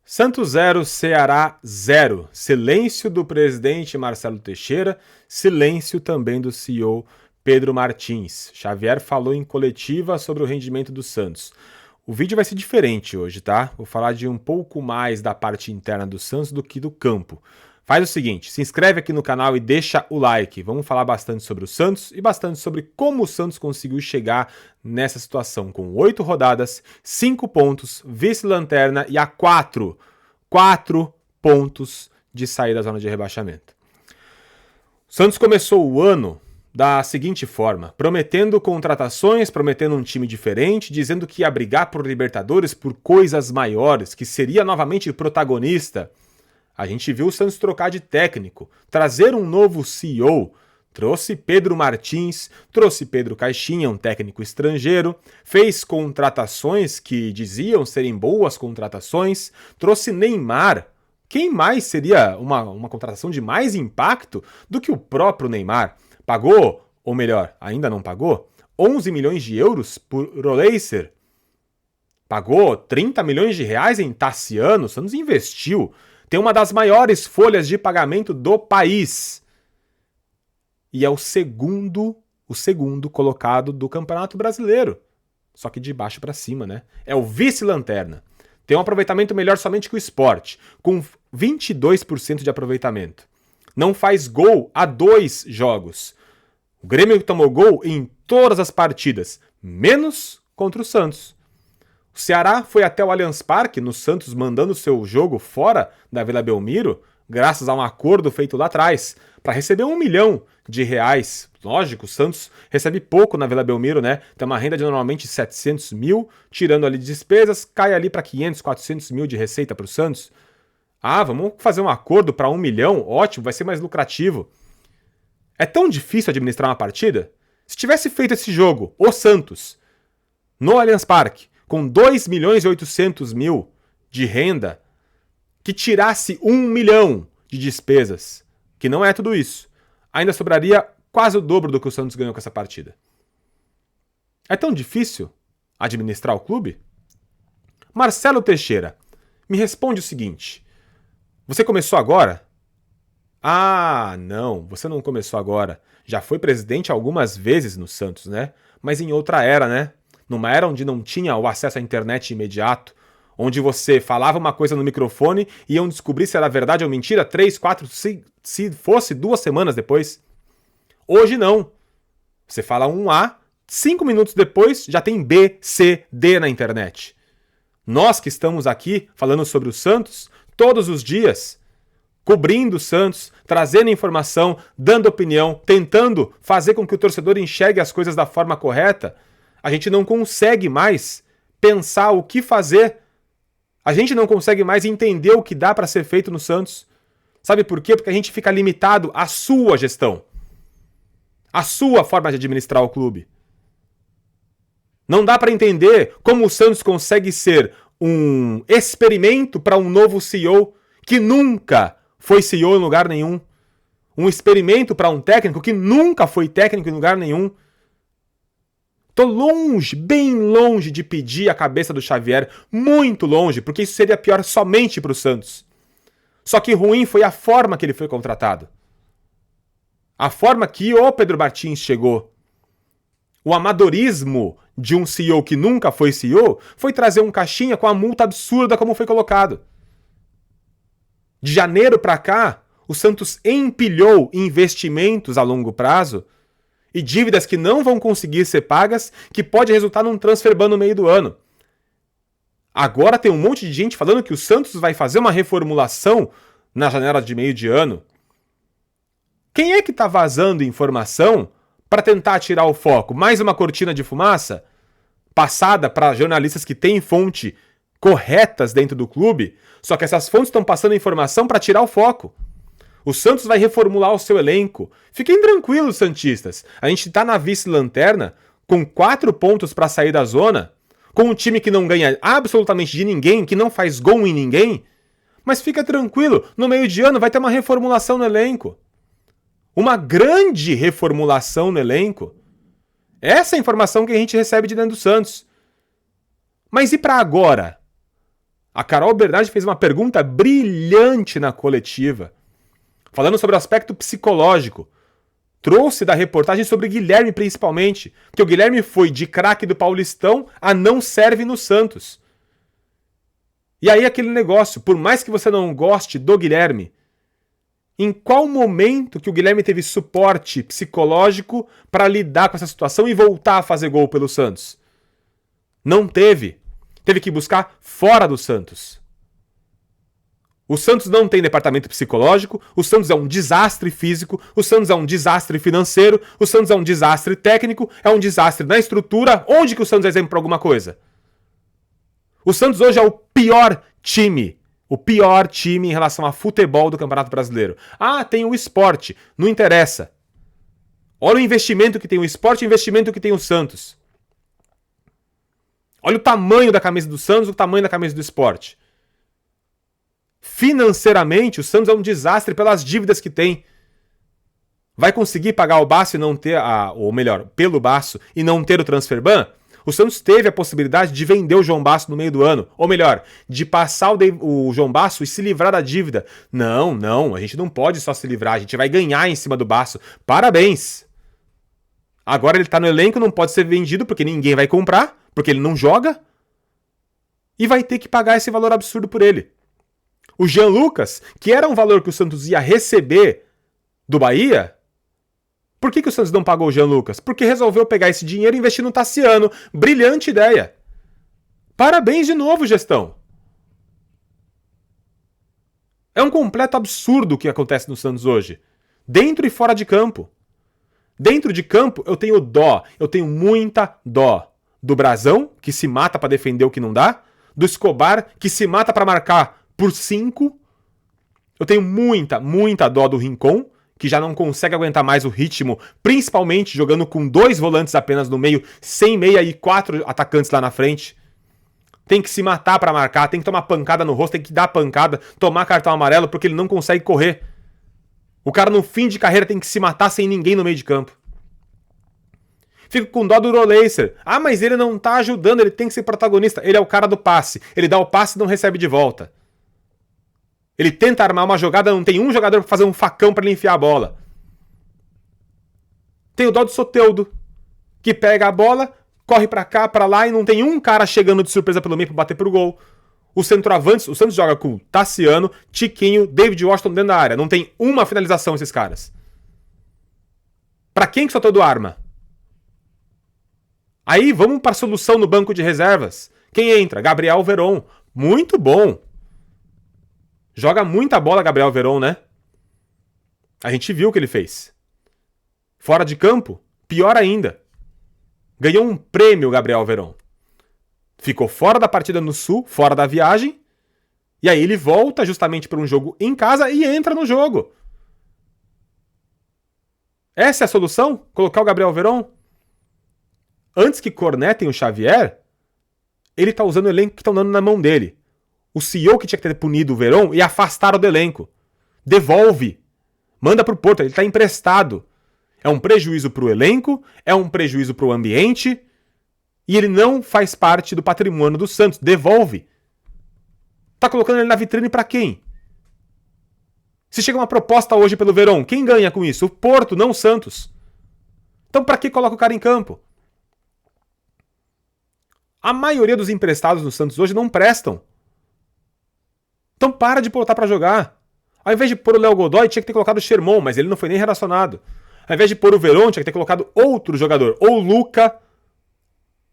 Santos 0, Ceará 0. Silêncio do presidente Marcelo Teixeira, silêncio também do CEO Pedro Martins. Xavier falou em coletiva sobre o rendimento do Santos. O vídeo vai ser diferente hoje, tá? Vou falar de um pouco mais da parte interna do Santos do que do campo. Faz o seguinte, se inscreve aqui no canal e deixa o like. Vamos falar bastante sobre o Santos e bastante sobre como o Santos conseguiu chegar nessa situação com 8 rodadas, 5 pontos, vice-lanterna e a 4 pontos de sair da zona de rebaixamento. O Santos começou o ano da seguinte forma, prometendo contratações, prometendo um time diferente, dizendo que ia brigar por Libertadores, por coisas maiores, que seria novamente protagonista. A gente viu o Santos trocar de técnico, trazer um novo CEO, trouxe Pedro Martins, trouxe Pedro Caixinha, um técnico estrangeiro, fez contratações que diziam serem boas contratações, trouxe Neymar. Quem mais seria uma contratação de mais impacto do que o próprio Neymar? Pagou, ou melhor, ainda não pagou, 11 milhões de euros por Roleiser. Pagou 30 milhões de reais em Tassiano, o Santos investiu. Tem uma das maiores folhas de pagamento do país. E é o segundo colocado do Campeonato Brasileiro. Só que de baixo para cima, né? É o vice-lanterna. Tem um aproveitamento melhor somente que o Sport, com 22% de aproveitamento. Não faz gol há 2 jogos. O Grêmio tomou gol em todas as partidas, menos contra o Santos. O Ceará foi até o Allianz Parque, no Santos mandando seu jogo fora da Vila Belmiro, graças a um acordo feito lá atrás, para receber R$1 milhão. Lógico, o Santos recebe pouco na Vila Belmiro, né? Tem uma renda de normalmente 700 mil, tirando ali despesas, cai ali para 500, 400 mil de receita para o Santos. Ah, vamos fazer um acordo para R$1 milhão? Ótimo, vai ser mais lucrativo. É tão difícil administrar uma partida? Se tivesse feito esse jogo, o Santos, no Allianz Parque, com 2 milhões e 800 mil de renda, que tirasse 1 milhão de despesas, que não é tudo isso, ainda sobraria quase o dobro do que o Santos ganhou com essa partida. É tão difícil administrar o clube? Marcelo Teixeira, me responde o seguinte, você começou agora? Ah, não, você não começou agora. Já foi presidente algumas vezes no Santos, né? Mas em outra era, né? Numa era onde não tinha o acesso à internet imediato, onde você falava uma coisa no microfone e iam descobrir se era verdade ou mentira 3, 4, se fosse 2 semanas depois. Hoje não. Você fala um A, 5 minutos depois já tem B, C, D na internet. Nós que estamos aqui falando sobre o Santos todos os dias, cobrindo o Santos, trazendo informação, dando opinião, tentando fazer com que o torcedor enxergue as coisas da forma correta, a gente não consegue mais pensar o que fazer. A gente não consegue mais entender o que dá para ser feito no Santos. Sabe por quê? Porque a gente fica limitado à sua gestão. À sua forma de administrar o clube. Não dá para entender como o Santos consegue ser um experimento para um novo CEO que nunca foi CEO em lugar nenhum. Um experimento para um técnico que nunca foi técnico em lugar nenhum. Tô longe, bem longe de pedir a cabeça do Xavier, muito longe, porque isso seria pior somente para o Santos. Só que ruim foi a forma que ele foi contratado. A forma que o Pedro Martins chegou. O amadorismo de um CEO que nunca foi CEO foi trazer um caixinha com a multa absurda como foi colocado. De janeiro para cá, o Santos empilhou investimentos a longo prazo e dívidas que não vão conseguir ser pagas, que pode resultar num transfer ban no meio do ano. Agora tem um monte de gente falando que o Santos vai fazer uma reformulação na janela de meio de ano. Quem é que está vazando informação para tentar tirar o foco? Mais uma cortina de fumaça? Passada para jornalistas que têm fonte corretas dentro do clube, só que essas fontes estão passando informação para tirar o foco. O Santos vai reformular o seu elenco. Fiquem tranquilos, santistas. A gente está na vice-lanterna, com 4 pontos para sair da zona, com um time que não ganha absolutamente de ninguém, que não faz gol em ninguém. Mas fica tranquilo, no meio de ano vai ter uma reformulação no elenco. Uma grande reformulação no elenco. Essa é a informação que a gente recebe de dentro do Santos. Mas e para agora? A Carol Bernardi fez uma pergunta brilhante na coletiva, falando sobre o aspecto psicológico. Trouxe da reportagem sobre Guilherme, principalmente, porque o Guilherme foi de craque do Paulistão a não serve no Santos. E aí aquele negócio, por mais que você não goste do Guilherme, em qual momento que o Guilherme teve suporte psicológico para lidar com essa situação e voltar a fazer gol pelo Santos? Não teve. Teve que buscar fora do Santos. O Santos não tem departamento psicológico, o Santos é um desastre físico, o Santos é um desastre financeiro, o Santos é um desastre técnico, é um desastre na estrutura. Onde que o Santos é exemplo para alguma coisa? O Santos hoje é o pior time em relação a futebol do Campeonato Brasileiro. Ah, tem o esporte, não interessa. Olha o investimento que tem o esporte e o investimento que tem o Santos. Olha o tamanho da camisa do Santos, o tamanho da camisa do esporte. Financeiramente, o Santos é um desastre pelas dívidas que tem. Vai conseguir pagar o Basso e não ter, ou melhor, pelo Basso e não ter o transfer ban? O Santos teve a possibilidade de vender o João Basso no meio do ano. Ou melhor, de passar o João Basso e se livrar da dívida. Não, a gente não pode só se livrar, a gente vai ganhar em cima do Basso. Parabéns! Agora ele tá no elenco, não pode ser vendido porque ninguém vai comprar, porque ele não joga. E vai ter que pagar esse valor absurdo por ele. O Jean Lucas, que era um valor que o Santos ia receber do Bahia... Por que o Santos não pagou o Jean Lucas? Porque resolveu pegar esse dinheiro e investir no Tassiano. Brilhante ideia. Parabéns de novo, gestão. É um completo absurdo o que acontece no Santos hoje. Dentro e fora de campo. Dentro de campo eu tenho dó. Eu tenho muita dó. Do Brazão, que se mata para defender o que não dá. Do Escobar, que se mata para marcar por 5. Eu tenho muita dó do Rincon, que já não consegue aguentar mais o ritmo, principalmente jogando com 2 volantes apenas no meio, sem meia e 4 atacantes lá na frente. Tem que se matar pra marcar, tem que tomar pancada no rosto, tem que dar pancada, tomar cartão amarelo porque ele não consegue correr. O cara no fim de carreira tem que se matar sem ninguém no meio de campo. Fico com dó do Roleiser. Ah, mas ele não tá ajudando, ele tem que ser protagonista. Ele é o cara do passe. Ele dá o passe e não recebe de volta. Ele tenta armar uma jogada, não tem um jogador pra fazer um facão pra ele enfiar a bola. Tem o dó do Soteldo, que pega a bola, corre pra cá, pra lá e não tem um cara chegando de surpresa pelo meio pra bater pro gol. Os centroavantes, o Santos joga com Tassiano, Tiquinho, David Washington dentro da área. Não tem uma finalização esses caras. Pra quem que o Soteldo arma? Aí vamos pra solução no banco de reservas. Quem entra? Gabriel Veron. Muito bom. Joga muita bola Gabriel Veron, né? A gente viu o que ele fez. Fora de campo, pior ainda. Ganhou um prêmio Gabriel Veron. Ficou fora da partida no Sul, fora da viagem. E aí ele volta justamente para um jogo em casa e entra no jogo. Essa é a solução? Colocar o Gabriel Veron? Antes que cornetem o Xavier, ele tá usando o elenco que estão dando na mão dele. O CEO que tinha que ter punido o Veron e afastaram do elenco. Devolve. Manda pro Porto, ele tá emprestado. É um prejuízo pro elenco, é um prejuízo pro ambiente e ele não faz parte do patrimônio do Santos. Devolve. Tá colocando ele na vitrine pra quem? Se chega uma proposta hoje pelo Veron, quem ganha com isso? O Porto, não o Santos. Então pra que coloca o cara em campo? A maioria dos emprestados no Santos hoje não prestam. Então para de botar pra jogar. Ao invés de pôr o Léo Godoy, tinha que ter colocado o Sherman, mas ele não foi nem relacionado. Ao invés de pôr o Veron, tinha que ter colocado outro jogador. Ou o Luca.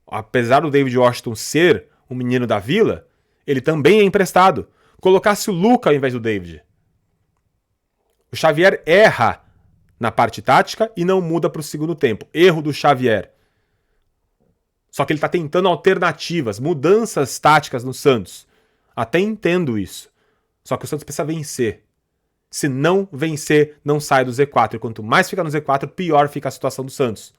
Apesar do David Washington ser um menino da Vila, ele também é emprestado. Colocasse o Luca ao invés do David. O Xavier erra na parte tática e não muda para o segundo tempo. Erro do Xavier. Só que ele está tentando alternativas, mudanças táticas no Santos. Até entendo isso. Só que o Santos precisa vencer. Se não vencer, não sai do Z4. E quanto mais fica no Z4, pior fica a situação do Santos.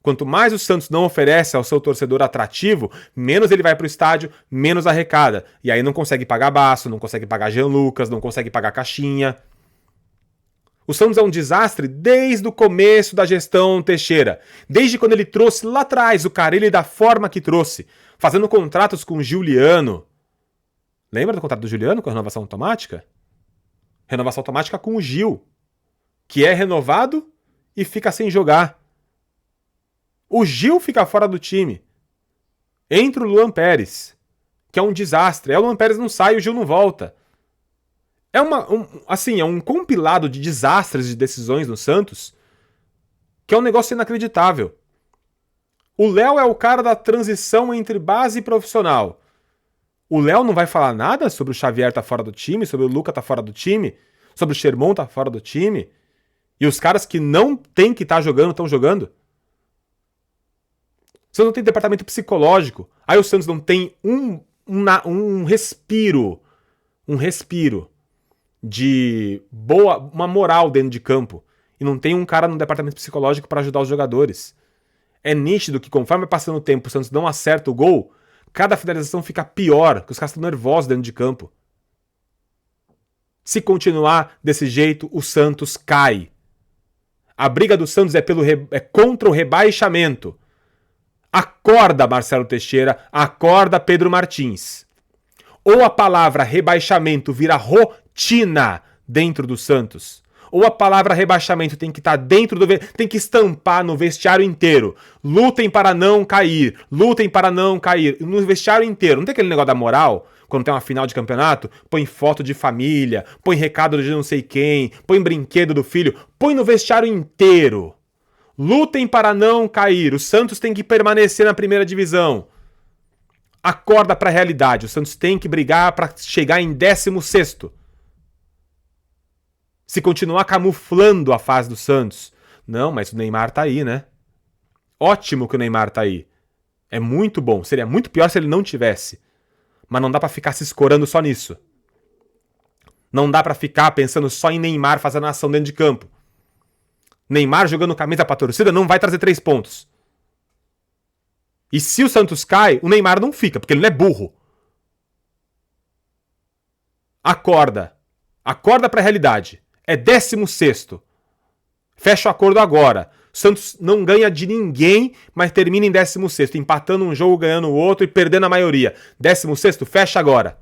Quanto mais o Santos não oferece ao seu torcedor atrativo, menos ele vai para o estádio, menos arrecada. E aí não consegue pagar Basso, não consegue pagar Jean Lucas, não consegue pagar Caixinha. O Santos é um desastre desde o começo da gestão Teixeira. Desde quando ele trouxe lá atrás o Carille da forma que trouxe. Fazendo contratos com Giuliano. Lembra do contrato do Juliano com a renovação automática? Renovação automática com o Gil, que é renovado e fica sem jogar. O Gil fica fora do time. Entra o Luan Pérez, que é um desastre. Aí o Luan Pérez não sai e o Gil não volta. É um compilado de desastres de decisões no Santos que é um negócio inacreditável. O Léo é o cara da transição entre base e profissional. O Léo não vai falar nada sobre o Xavier tá fora do time, sobre o Luca tá fora do time, sobre o Sherman tá fora do time, e os caras que não tem que estar jogando estão jogando. O Santos não tem departamento psicológico. Aí o Santos não tem um respiro de uma moral dentro de campo. E não tem um cara no departamento psicológico para ajudar os jogadores. É nítido que conforme vai passando o tempo o Santos não acerta o gol, cada finalização fica pior, porque os caras estão nervosos dentro de campo. Se continuar desse jeito, o Santos cai. A briga do Santos é contra o rebaixamento. Acorda, Marcelo Teixeira, acorda, Pedro Martins. Ou a palavra rebaixamento vira rotina dentro do Santos, ou a palavra rebaixamento tem que estar tem que estampar no vestiário inteiro. Lutem para não cair, lutem para não cair. No vestiário inteiro. Não tem aquele negócio da moral? Quando tem uma final de campeonato, põe foto de família, põe recado de não sei quem, põe brinquedo do filho, põe no vestiário inteiro. Lutem para não cair. O Santos tem que permanecer na primeira divisão. Acorda para a realidade. O Santos tem que brigar para chegar em 16º. Se continuar camuflando a fase do Santos. Não, mas o Neymar tá aí, né? Ótimo que o Neymar tá aí. É muito bom. Seria muito pior se ele não tivesse. Mas não dá pra ficar se escorando só nisso. Não dá pra ficar pensando só em Neymar fazendo ação dentro de campo. Neymar jogando camisa pra torcida não vai trazer 3 pontos. E se o Santos cai, o Neymar não fica, porque ele não é burro. Acorda. Acorda pra realidade. É 16º. Fecha o acordo agora. O Santos não ganha de ninguém, mas termina em 16º, empatando um jogo, ganhando o outro e perdendo a maioria. 16º, fecha agora.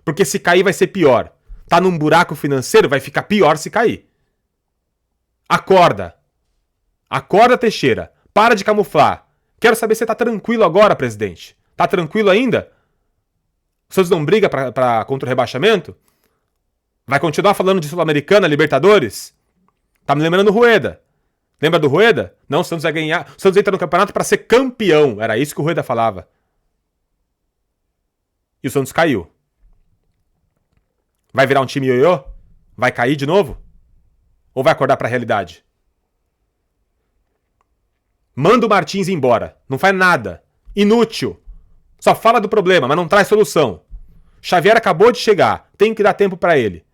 Porque se cair vai ser pior. Tá num buraco financeiro, vai ficar pior se cair. Acorda. Acorda, Teixeira. Para de camuflar. Quero saber se você tá tranquilo agora, presidente. Tá tranquilo ainda? O Santos não briga contra o rebaixamento? Vai continuar falando de Sul-Americana, Libertadores? Tá me lembrando do Rueda. Lembra do Rueda? Não, o Santos vai ganhar. O Santos entra no campeonato para ser campeão. Era isso que o Rueda falava. E o Santos caiu. Vai virar um time ioiô? Vai cair de novo? Ou vai acordar para a realidade? Manda o Martins embora. Não faz nada. Inútil. Só fala do problema, mas não traz solução. Xavier acabou de chegar. Tem que dar tempo para ele.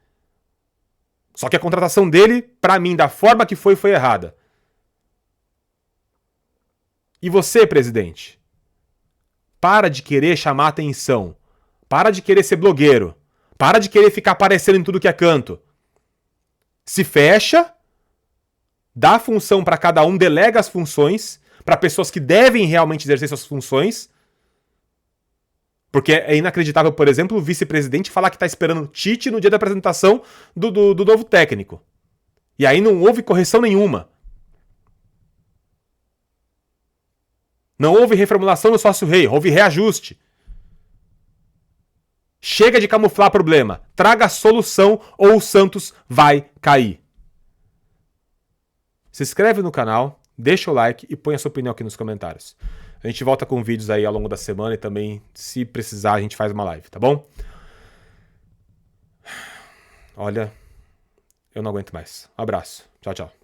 Só que a contratação dele, para mim, da forma que foi errada. E você, presidente? Para de querer chamar atenção. Para de querer ser blogueiro. Para de querer ficar aparecendo em tudo que é canto. Se fecha, dá função para cada um, delega as funções para pessoas que devem realmente exercer suas funções. Porque é inacreditável, por exemplo, o vice-presidente falar que está esperando Tite no dia da apresentação do novo técnico. E aí não houve correção nenhuma. Não houve reformulação no sócio-rei, houve reajuste. Chega de camuflar problema. Traga a solução ou o Santos vai cair. Se inscreve no canal, deixa o like e põe a sua opinião aqui nos comentários. A gente volta com vídeos aí ao longo da semana e também, se precisar, a gente faz uma live, tá bom? Olha, eu não aguento mais. Um abraço. Tchau, tchau.